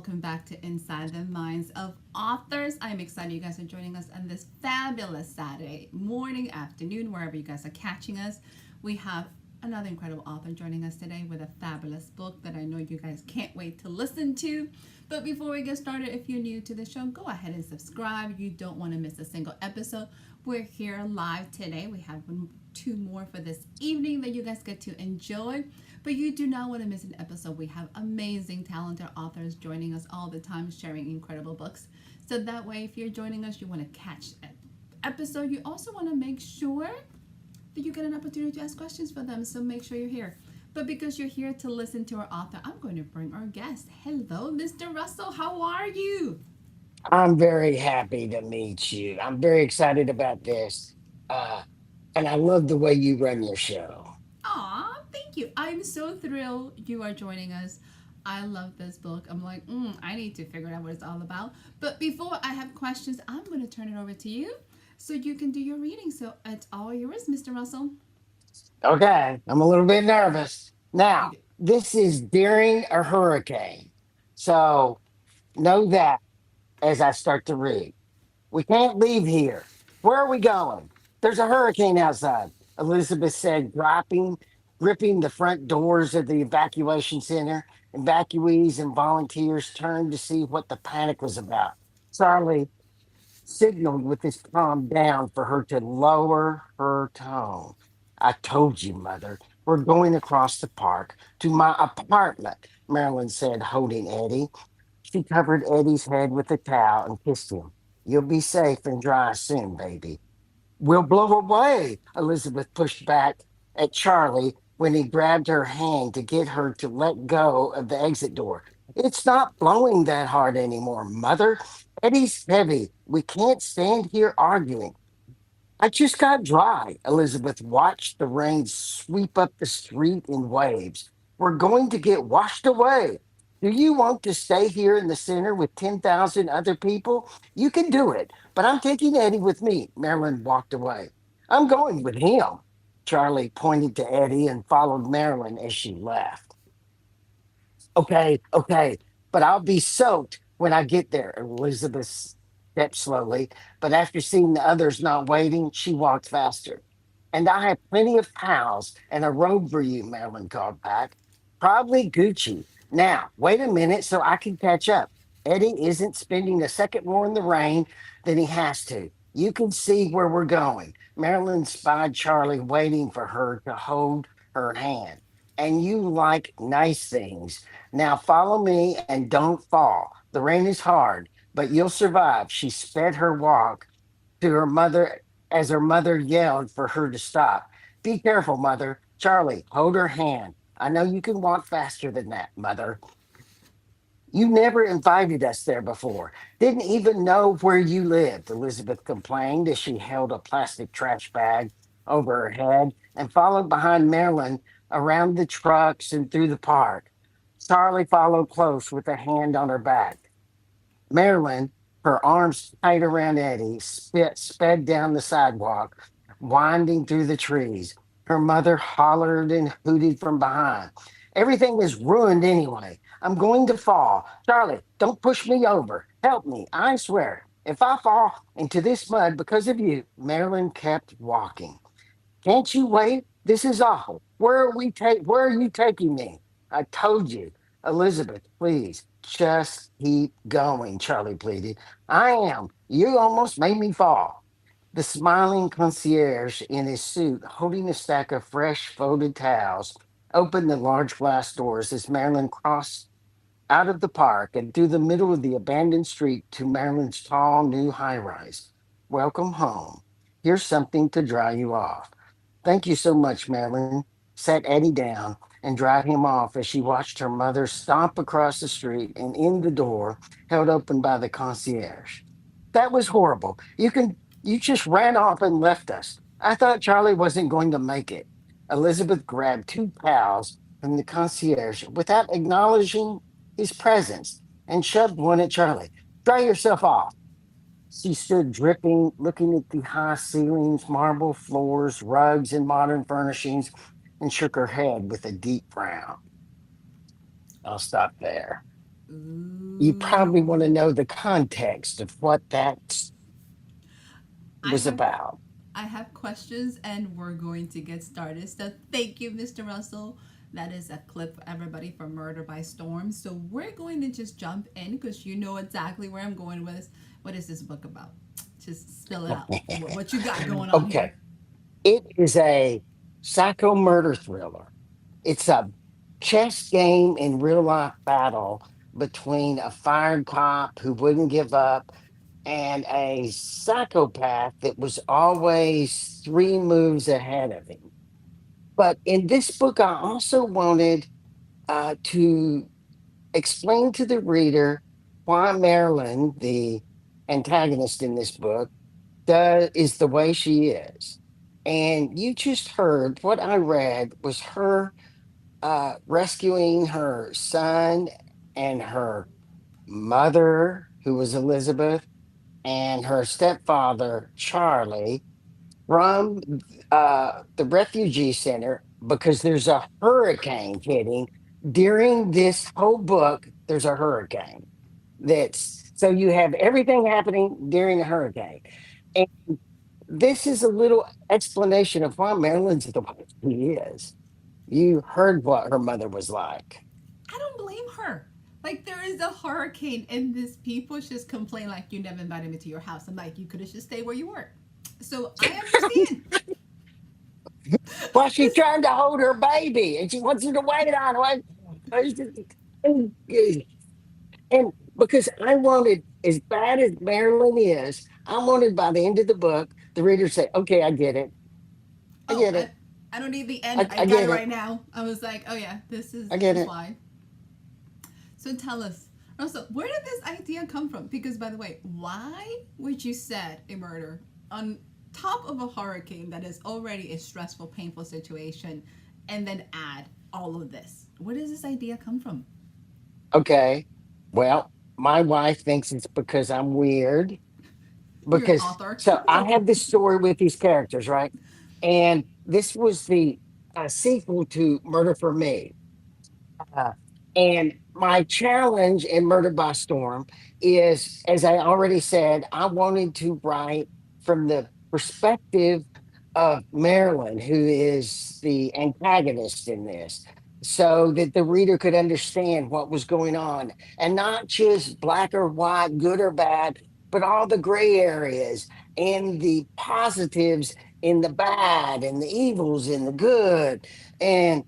welcome back to Inside the Minds of Authors. I'm excited you guys are joining us on this fabulous Saturday morning, afternoon, wherever you guys are catching us. We have another incredible author joining us today with a fabulous book that I know you guys can't wait to listen to. But before we get started, if you're new to the show, go ahead and subscribe. You don't want to miss a single episode. We're here live today. We have two more for this evening that you guys get to enjoy. But you do not want to miss an episode. We have amazing, talented authors joining us all the time, sharing incredible books. So that way, if you're joining us, you want to catch an episode. You also want to make sure that you get an opportunity to ask questions for them. So make sure you're here. But because you're here to listen to our author, I'm going to bring our guest. Hello, Mr. Russell. How are you? I'm very happy to meet you. I'm very excited about this. Uh, and I love the way you run your show. Aw, thank you. I'm so thrilled you are joining us. I love this book. I'm like, I need to figure out what it's all about. But before I have questions, I'm going to turn it over to you so you can do your reading. So it's all yours, Mr. Russell. Okay, I'm a little bit nervous. Now, You- this is during a hurricane. So know that as I start to read. We can't leave here. Where are we going? There's a hurricane outside, Elizabeth said, gripping the front doors of the evacuation center. Evacuees and volunteers turned to see what the panic was about. Charlie signaled with his palm down for her to lower her tone. I told you, Mother, we're going across the park to my apartment, Marilyn said, holding Eddie. She covered Eddie's head with a towel and kissed him. You'll be safe and dry soon, baby. We'll blow away, Elizabeth pushed back at Charlie when he grabbed her hand to get her to let go of the exit door. It's not blowing that hard anymore, Mother. Eddie's heavy. We can't stand here arguing. I just got dry. Elizabeth watched the rain sweep up the street in waves. We're going to get washed away. Do you want to stay here in the center with 10,000 other people? You can do it, but I'm taking Eddie with me. Marilyn walked away. I'm going with him. Charlie pointed to Eddie and followed Marilyn as she left. Okay, okay, but I'll be soaked when I get there. Elizabeth stepped slowly, but after seeing the others not waiting, she walked faster. And I have plenty of towels and a robe for you, Marilyn called back. Probably Gucci. Now, wait a minute so I can catch up. Eddie isn't spending a second more in the rain than he has to. You can see where we're going. Marilyn spied Charlie waiting for her to hold her hand. And you like nice things. Now follow me and don't fall. The rain is hard, but you'll survive. She sped her walk to her mother as her mother yelled for her to stop. Be careful, Mother. Charlie, hold her hand. I know you can walk faster than that, Mother. You never invited us there before. Didn't even know where you lived, Elizabeth complained as she held a plastic trash bag over her head and followed behind Marilyn around the trucks and through the park. Charlie followed close with a hand on her back. Marilyn, her arms tight around Eddie, sped down the sidewalk, winding through the trees. Her mother hollered and hooted from behind. Everything is ruined anyway. I'm going to fall. Charlie, don't push me over. Help me. I swear. If I fall into this mud because of you, Marilyn kept walking. Can't you wait? This is awful. Where are you taking me? I told you. Elizabeth, please just keep going, Charlie pleaded. I am. You almost made me fall. The smiling concierge in his suit, holding a stack of fresh folded towels, opened the large glass doors as Marilyn crossed out of the park and through the middle of the abandoned street to Marilyn's tall new high rise. Welcome home. Here's something to dry you off. Thank you so much, Marilyn. Sat Eddie down and dried him off as she watched her mother stomp across the street and in the door held open by the concierge. That was horrible. You just ran off and left us. I thought Charlie wasn't going to make it. Elizabeth grabbed two pals from the concierge without acknowledging his presence and shoved one at Charlie. Dry yourself off. She stood dripping, looking at the high ceilings, marble floors, rugs, and modern furnishings, and shook her head with a deep frown. I'll stop there. You probably want to Ooh. know the context of what that I was have about. I have questions and we're going to get started. So thank you, Mr. Russell. That is a clip for everybody from Murder by Storm. So we're going to just jump in because you know exactly where I'm going with. What is this book about? Just spill it out. What you got going on Okay. here? It is a psycho murder thriller. It's a chess game in real life battle between a fired cop who wouldn't give up and a psychopath that was always three moves ahead of him. But in this book, I also wanted to explain to the reader why Marilyn, the antagonist in this book, is the way she is. And you just heard what I read was her rescuing her son and her mother, who was Elizabeth, and her stepfather, Charlie, from the refugee center because there's a hurricane hitting. During this whole book, there's a hurricane. That's so you have everything happening during a hurricane. And this is a little explanation of why Marilyn's the way she is. You heard what her mother was like. I don't blame her. Like there is a hurricane and this people just complain like you never invited me to your house. I'm like, you could have just stayed where you were. So I understand. Well, she's This trying to hold her baby and she wants her to wait on and, and because I wanted, as bad as Marilyn is, I wanted by the end of the book, the reader to say, okay, I get it. I oh, get it. I don't need the end. I I got it get it. right now. I was like, oh yeah, this is I this get is it. why. So tell us, also, where did this idea come from? Because by the way, why would you set a murder on top of a hurricane that is already a stressful, painful situation, and then add all of this? Where does this idea come from? Okay. Well, my wife thinks it's because I'm weird. You're an Because author. so I have this story with these characters, right? And this was the sequel to Murder for Me. Uh, and my challenge in Murder by Storm is, as I already said, I wanted to write from the perspective of Marilyn, who is the antagonist in this, so that the reader could understand what was going on and not just black or white, good or bad, but all the gray areas and the positives in the bad and the evils in the good. And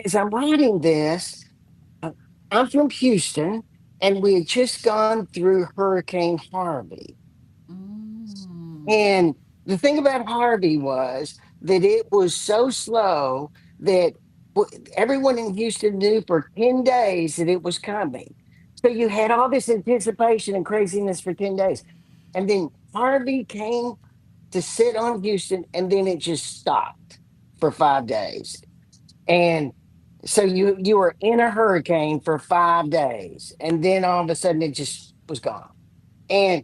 as I'm writing this, uh, I'm from Houston, and we had just gone through Hurricane Harvey. Mm. And the thing about Harvey was that it was so slow that everyone in Houston knew for 10 days that it was coming. So you had all this anticipation and craziness for 10 days. And then Harvey came to sit on Houston, and then it just stopped for 5 days. And so you were in a hurricane for 5 days, and then all of a sudden it just was gone. And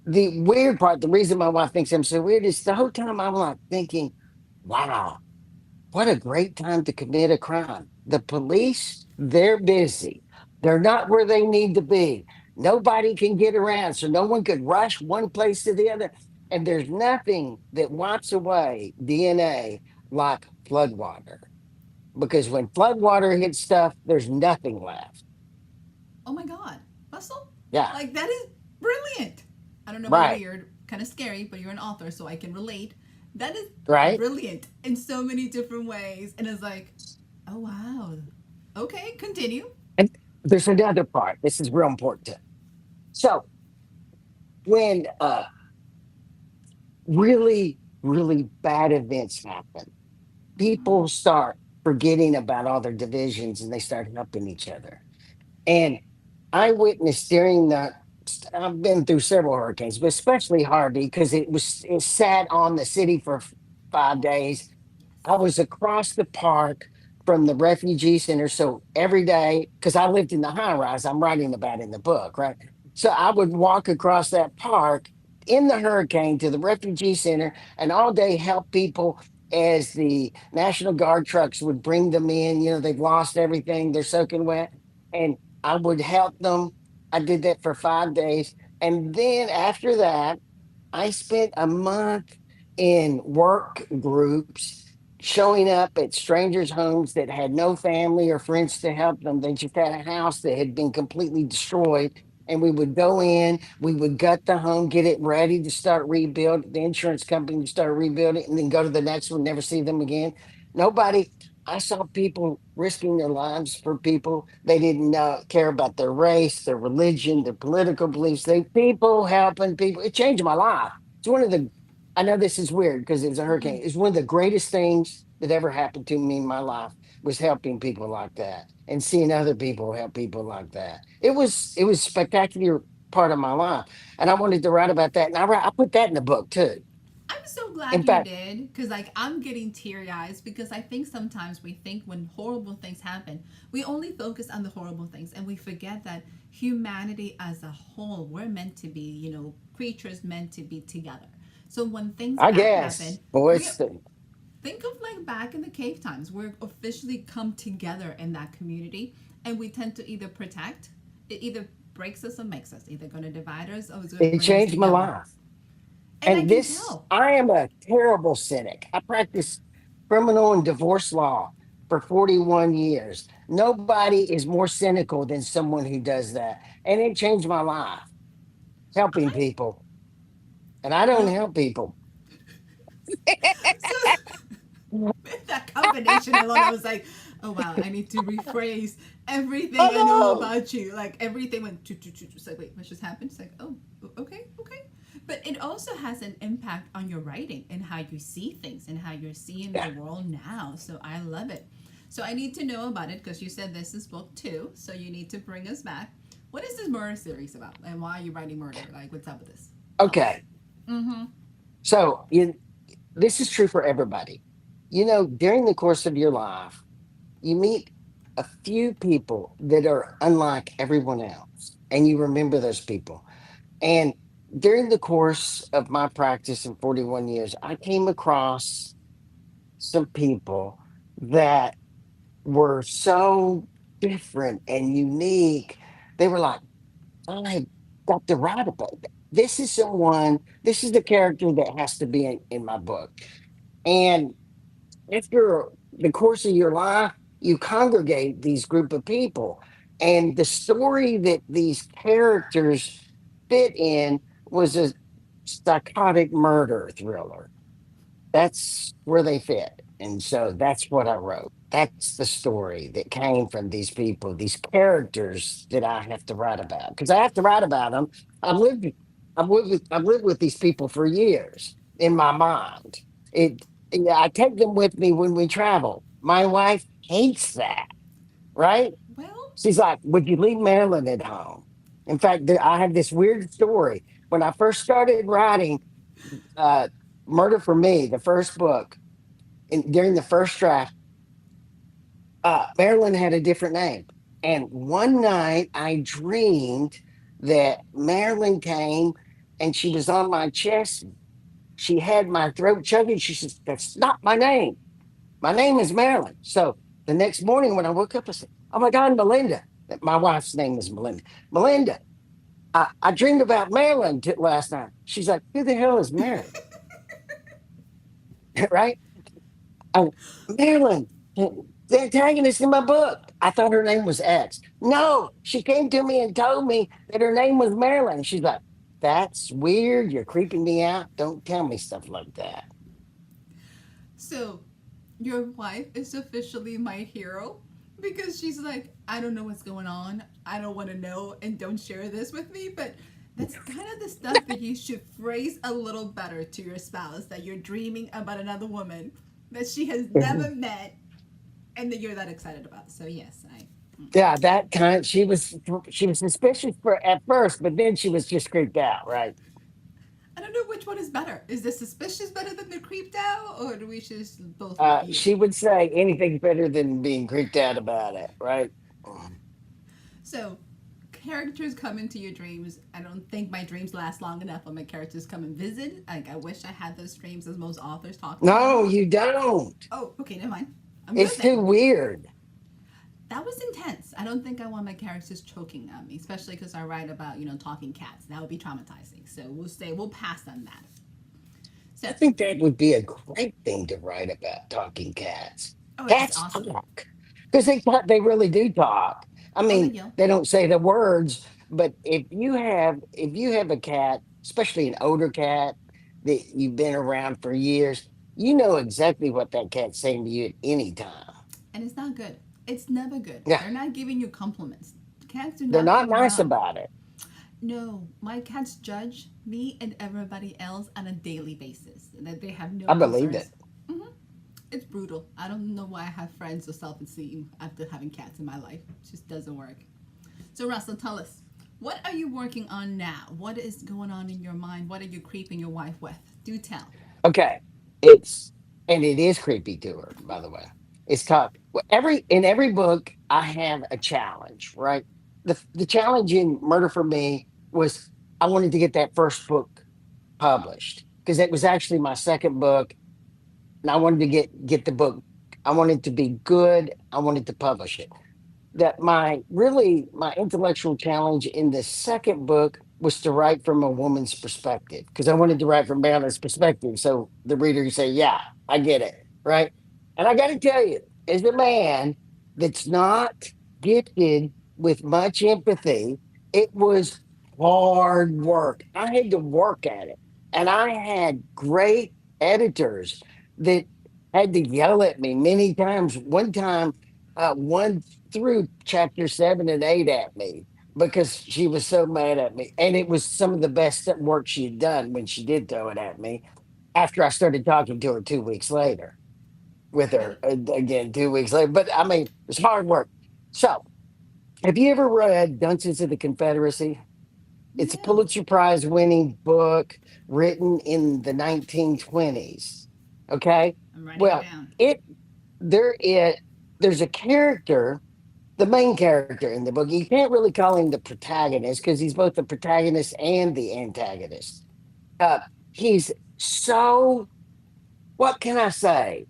the weird part, the reason my wife thinks I'm so weird is the whole time I'm like thinking, wow, what a great time to commit a crime. The police, they're busy. They're not where they need to be. Nobody can get around, so no one could rush one place to the other. And there's nothing that wipes away DNA like floodwater, because when floodwater hits stuff, there's nothing left. Oh my God, Russell, Yeah, like that is brilliant. I don't know about right, weird, kind of scary, but you're an author, so I can relate. That is right. brilliant in so many different ways, and it's like, oh wow, okay, continue. And there's another part. This is real important too. So when really, really bad events happen, people start forgetting about all their divisions and they start helping each other. And I witnessed during the I've been through several hurricanes, but especially Harvey because it sat on the city for 5 days. I was across the park from the refugee center. So every day, because I lived in the high rise, I'm writing about in the book, right? So I would walk across that park in the hurricane to the refugee center and all day help people. as the National Guard trucks would bring them in. You know, they've lost everything, they're soaking wet. And I would help them. I did that for 5 days. And then after that, I spent a month in work groups showing up at strangers' homes that had no family or friends to help them. They just had a house that had been completely destroyed. And we would go in, we would gut the home, get it ready to start rebuild. The insurance company would start rebuilding, and then go to the next one, never see them again. Nobody, I saw people risking their lives for people. They didn't care about their race, their religion, their political beliefs. They people helping people. It changed my life. It's one of the. I know this is weird because it's a hurricane. Mhm. It's one of the greatest things that ever happened to me in my life was helping people like that and seeing other people help people like that. It was spectacular part of my life, and I wanted to write about that. And I put that in the book too. I'm so In glad you fact, did because, like, I'm getting teary eyes because I think sometimes we think when horrible things happen, we only focus on the horrible things and we forget that humanity as a whole, we're meant to be, creatures meant to be together. So when things I bad happen, guess, boy, we think of like back in the cave times, we're officially come together in that community and we tend to either protect, it either breaks us or makes us, either going to divide us or it's going to it bring us changed my together. life. And I And can this, tell. I am a terrible cynic. I practiced criminal and divorce law for 41 years. Nobody is more cynical than someone who does that. And it changed my life, helping I people. And I don't well, help people. so that combination alone, I was like, oh wow, I need to rephrase I everything I know know. about you. Like everything went choo choo choo. It's like, wait, what just happened? It's like, oh, okay, okay. But it also has an impact on your writing and how you see things and how you're seeing the Yeah. world now. So I love it. So I need to know about it because you said this is book 2. So you need to bring us back. What is this murder series about, and why are you writing murder? Like, what's up with this? Tell us. Okay. Mm-hmm. So this is true for everybody. You know, during the course of your life, you meet a few people that are unlike everyone else, and you remember those people. And during the course of my practice in 41 years, I came across some people that were so different and unique. They were like, I got to write about that. This is someone, this is the character that has to be in my book. And after the course of your life, you congregate these group of people. And the story that these characters fit in was a psychotic murder thriller. That's where they fit. And so that's what I wrote. That's the story that came from these people, these characters that I have to write about. Because I have to write about them. I've lived I've lived with these people for years in my mind. It yeah, I take them with me when we travel. My wife hates that, right? Well, She's like, "Would you leave Marilyn at home?" In fact, I have this weird story. When I first started writing uh, Murder for Me, the first book, during the first draft, Marilyn had a different name. And one night I dreamed that Marilyn came and she was on my chest. She had my throat chugging. She says, "That's not my name. My name is Marilyn." So the next morning when I woke up, I said, "Oh my God, Melinda." My wife's name is Melinda. Melinda, I dreamed about Marilyn last night. She's like, "Who the hell is Marilyn?" Right? Oh, Marilyn, the antagonist in my book. I thought her name was X. No, she came to me and told me that her name was Marilyn. She's like, "That's weird. You're creeping me out. Don't tell me stuff like that." so your wife is officially my hero because she's like, I don't know what's going on. I don't want to know and don't share this with me. But that's kind of the stuff that you should phrase a little better to your spouse that you're dreaming about another woman that she has never met and that you're that excited about. So, yes, Yeah, that kind. She was suspicious for at first, but then she was just creeped out. Right? I don't know which one is better. Is the suspicious better than the creeped out, or do we just both like you? She would say anything's better than being creeped out about it. Right? So, characters come into your dreams, I don't think my dreams last long enough when my characters come and visit. Like, I wish I had those dreams as most authors talk about. No, you don't. Oh, okay, never mind. I'm good It's too then. weird. That was intense. I don't think I want my characters choking on me, especially because I write about, talking cats. That would be traumatizing. So we'll pass on that. So, I think that would be a great thing to write about talking cats. oh, it's Cats awesome. talk because they really do talk. I Oh, they mean, yell. they don't say the words, but if you have a cat, especially an older cat that you've been around for years, you know exactly what that cat's saying to you at any time. And it's not good. It's never good. Yeah, They're not giving you compliments. Cats do they're not not go nice around. about it. No, my cats judge me and everybody else on a daily basis. That they have no I believe concerns. it. Hmm. It's brutal. I don't know why I have friends so self-esteem after having cats in my life. It just doesn't work. So Russell, tell us, what are you working on now? What is going on in your mind? What are you creeping your wife with? Do tell. Okay, it's and it is creepy to her, by the way. It's tough. In every book, I have a challenge, right? The challenge in Murder for Me was I wanted to get that first book published because it was actually my second book, and I wanted to get the book. I wanted to be good. I wanted to publish it. That my intellectual challenge in the second book was to write from a woman's perspective because I wanted to write from Ballard's perspective. So the reader can say, "Yeah, I get it," right? And I got to tell you, as a man that's not gifted with much empathy, it was hard work. I had to work at it, and I had great editors that had to yell at me many times. One time, one threw chapter 7 and 8 at me because she was so mad at me. And it was some of the best work she had done when she did throw it at me after I started talking to her 2 weeks later with her again 2 weeks later. But I mean, it's hard work. So, have you ever read Dungeons of the Confederacy? It's a No, Pulitzer Prize winning book written in the 1920s. Okay. I'm writing it Well, down. it there is there's a character, the main character in the book. You can't really call him the protagonist because he's both the protagonist and the antagonist. Uh, he's so, what can I say?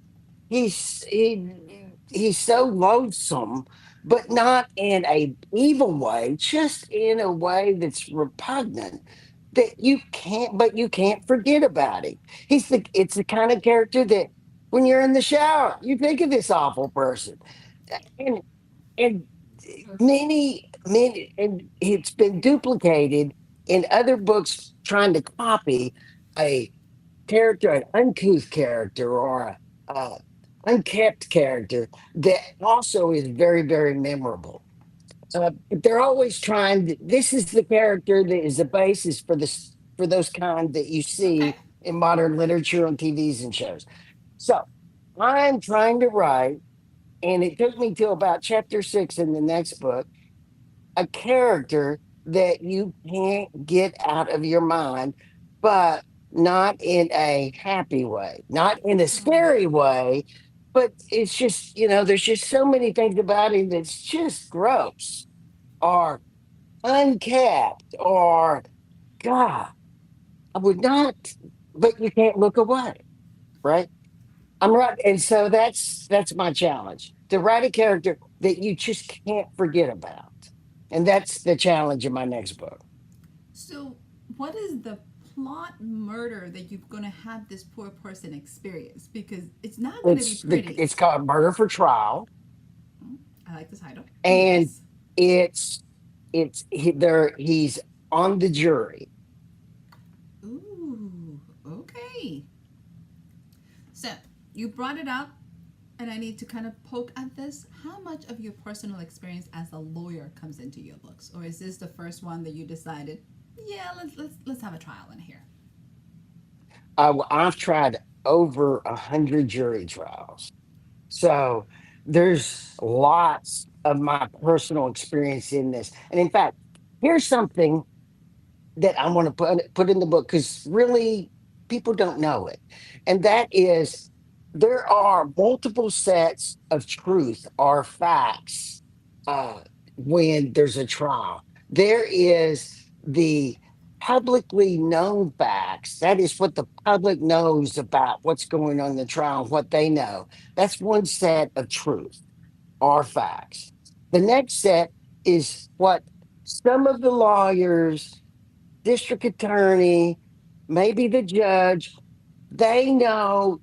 He's so loathsome, but not in a evil way, just in a way that's repugnant that you can't forget about him. It's the kind of character that when you're in the shower, you think of this awful person. And and and it's been duplicated in other books trying to copy a character, an uncouth character, or a unkept character that also is very, very memorable. But they're always trying. This is the character that is the basis for those kind that you Okay. see in modern literature on TVs and shows. So I'm trying to write, and it took me till about chapter 6 in the next book, a character that you can't get out of your mind, but not in a happy way, not in a Oh, scary way, but it's just, there's just so many things about him that's just gross or uncapped or God, I would not, but you can't look away, right? I'm right. And so that's my challenge to write a character that you just can't forget about. And that's the challenge in my next book. so what is the plot murder that you're going to have this poor person experience? Because it's not going to be pretty. It's called Murder for Trial, I like the title. and Yes. he's on the jury. Ooh, okay. So you brought it up, and I need to kind of poke at this. How much of your personal experience as a lawyer comes into your books, or is this the first one that you decided? Yeah, let's have a trial in here. I've tried over 100 jury trials, so there's lots of my personal experience in this. And in fact, here's something that I want to put in the book because really people don't know it, and that is there are multiple sets of truth or facts uh, when there's a trial. There is the publicly known facts. That is what the public knows about what's going on in the trial, what they know. That's one set of truth or facts. The next set is what some of the lawyers, district attorney, maybe the judge, they know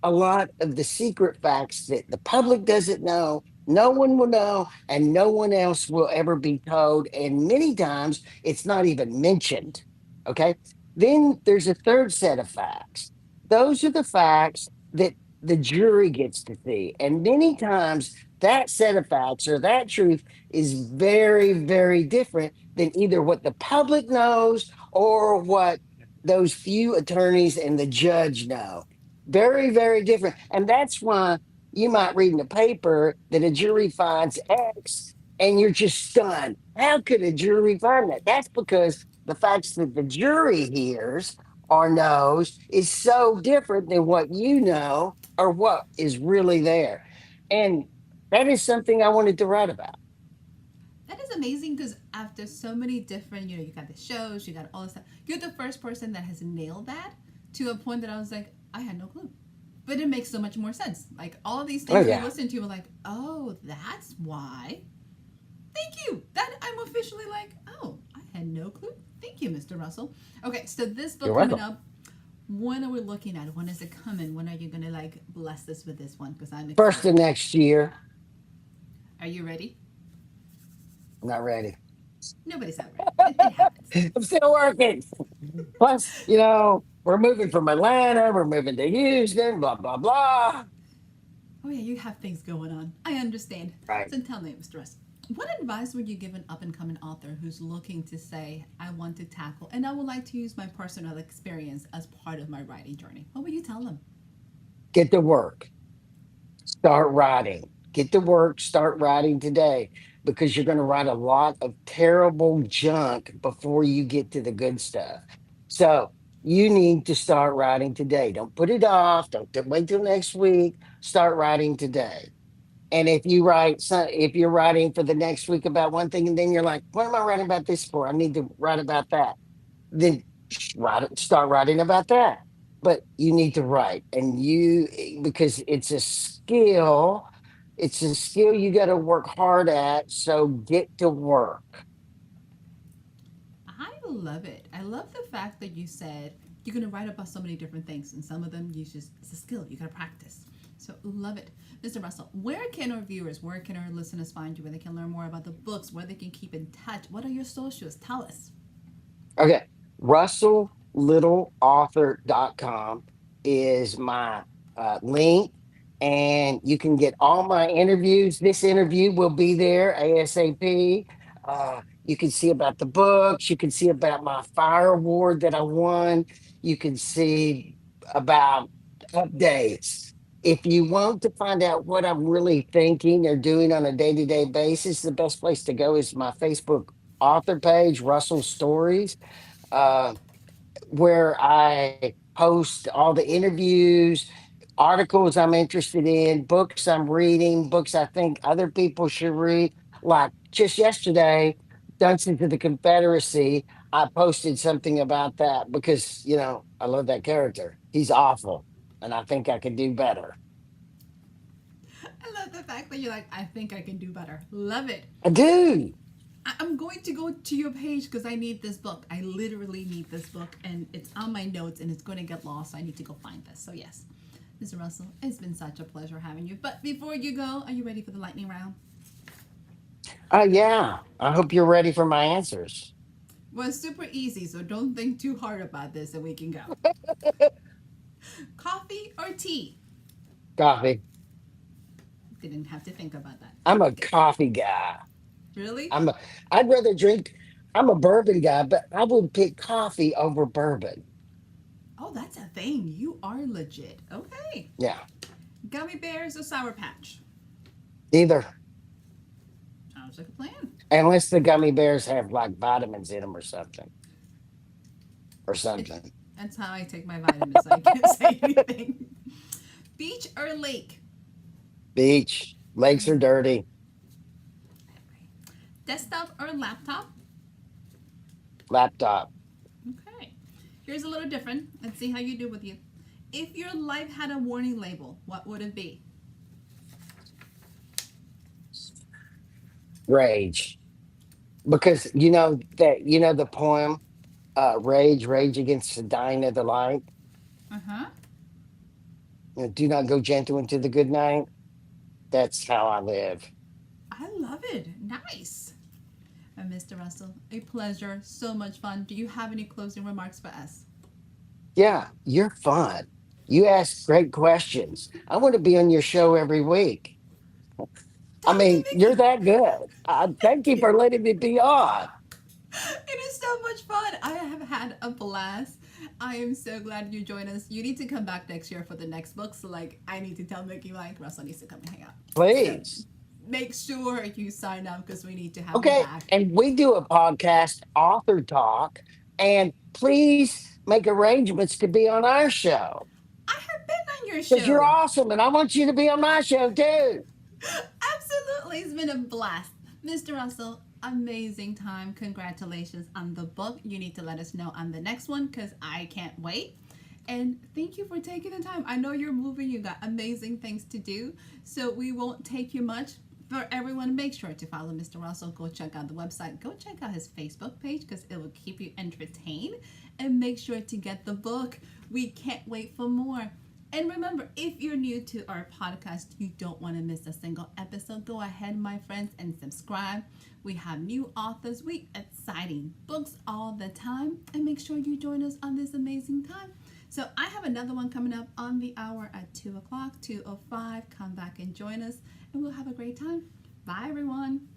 a lot of the secret facts that the public doesn't know. No one will know, and no one else will ever be told. And many times it's not even mentioned. Okay. Then there's a third set of facts. Those are the facts that the jury gets to see. And many times that set of facts or that truth is very, very different than either what the public knows or what those few attorneys and the judge know. Very, very different. And that's why you might read in the paper that a jury finds X and you're just stunned. How could a jury find that? That's because the facts that the jury hears or knows is so different than what you know or what is really there. And that is something I wanted to write about. That is amazing because after so many different, you got the shows, you got all this stuff. You're the first person that has nailed that to a point that I was like, I had no clue. But it makes so much more sense. Like all of these Oh, things we yeah. listen to were like, oh, that's why. Thank you. That I'm officially like, oh, I had no clue. Thank you, Mr. Russell. Okay, so this You're book coming welcome. up, when are we looking at it? When is it coming? When are you gonna like bless us with this one? Because I'm First excited. of next year. Are you ready? I'm not ready. Nobody's ever ready. It happens. I'm still working. Plus, we're moving from Atlanta, we're moving to Houston, blah, blah, blah. Oh yeah, you have things going on. I understand. Right. So tell me, Mr. Russ, what advice would you give an up and coming author who's looking to say, I want to tackle, and I would like to use my personal experience as part of my writing journey? What would you tell them? Get to work. Start writing. Get to work, start writing today because you're going to write a lot of terrible junk before you get to the good stuff. So you need to start writing today. Don't put it off. Don't wait till next week. Start writing today. And if you're writing for the next week about one thing, and then you're like, what am I writing about this for? I need to write about that. Then start writing about that. But you need to write, and because it's a skill. It's a skill you got to work hard at. So get to work. I love it. I love the fact that you said you're going to write about so many different things, and some of them it's a skill you got to practice. So love it, Mr. Russell. Where can our viewers, where can our listeners find you? Where they can learn more about the books, where they can keep in touch? What are your socials? Tell us. Okay. RussellLittleAuthor.com is my link, and you can get all my interviews. This interview will be there ASAP. You can see about the books. You can see about my fire award that I won. You can see about updates. If you want to find out what I'm really thinking or doing on a day-to-day basis, the best place to go is my Facebook author page, Russell Stories, uh, where I post all the interviews, articles I'm interested in, books I'm reading, books I think other people should read. Like just yesterday, Dungeons of the Confederacy, I posted something about that because, I love that character. He's awful, and I think I could do better. I love the fact that you're like, I think I can do better. Love it. I do. I'm going to go to your page because I need this book. I literally need this book, and it's on my notes, and it's going to get lost. So I need to go find this. So yes, Mr. Russell, it's been such a pleasure having you. But before you go, are you ready for the lightning round? Yeah. I hope you're ready for my answers. Well, it's super easy, so don't think too hard about this, and we can go. Coffee or tea? Coffee. Didn't have to think about that. I'm a Okay. coffee guy. Really? I'm a, I'd rather drink. I'm a bourbon guy, but I would pick coffee over bourbon. Oh, that's a thing. You are legit. Okay. Yeah, Gummy bears or Sour Patch? either. Sounds like a plan. Unless the gummy bears have like vitamins in them or something, or It, something. that's how I take my vitamins, so I can't say anything. Beach or lake? Beach. Lakes are dirty. Desktop or laptop? laptop. Okay. Here's a little different. Let's see how you do with you. If your life had a warning label, what would it be? Rage. Because you know that the poem, Rage, Rage Against the Dying of the Light. Uh huh. Do not go gentle into the good night. That's how I live. I love it. Nice. And Mr. Russell, a pleasure. So much fun. Do you have any closing remarks for us? Yeah, you're fun. You ask great questions. I want to be on your show every week. I Dr. mean, you're Vicky, that good. Thank thank you you. for letting me be on. It is so much fun. I have had a blast. I am so glad you joined us. You need to come back next year for the next book. So, like, I need to tell Mickey, like, Russell needs to come and hang out. So, Please. make sure you sign up because we need to have you Okay. back. And we do a podcast, Author Talk, and please make arrangements to be on our show I have been on your because you're show. awesome and I want you to be on my show too. Absolutely. It's been a blast. Mr. Russell, amazing time. Congratulations on the book. You need to let us know on the next one because I can't wait. And thank you for taking the time. I know you're moving, you got amazing things to do. So we won't take you much. For everyone, make sure to follow Mr. Russell. Go check out the website. Go check out his Facebook page because it will keep you entertained. And make sure to get the book. We can't wait for more. And remember, if you're new to our podcast, you don't want to miss a single episode, go ahead, my friends, and subscribe. We have new authors, we exciting books all the time, and make sure you join us on this amazing time. So I have another one coming up on the hour at 2 o'clock, 2:05. Come back and join us, and we'll have a great time. Bye, everyone.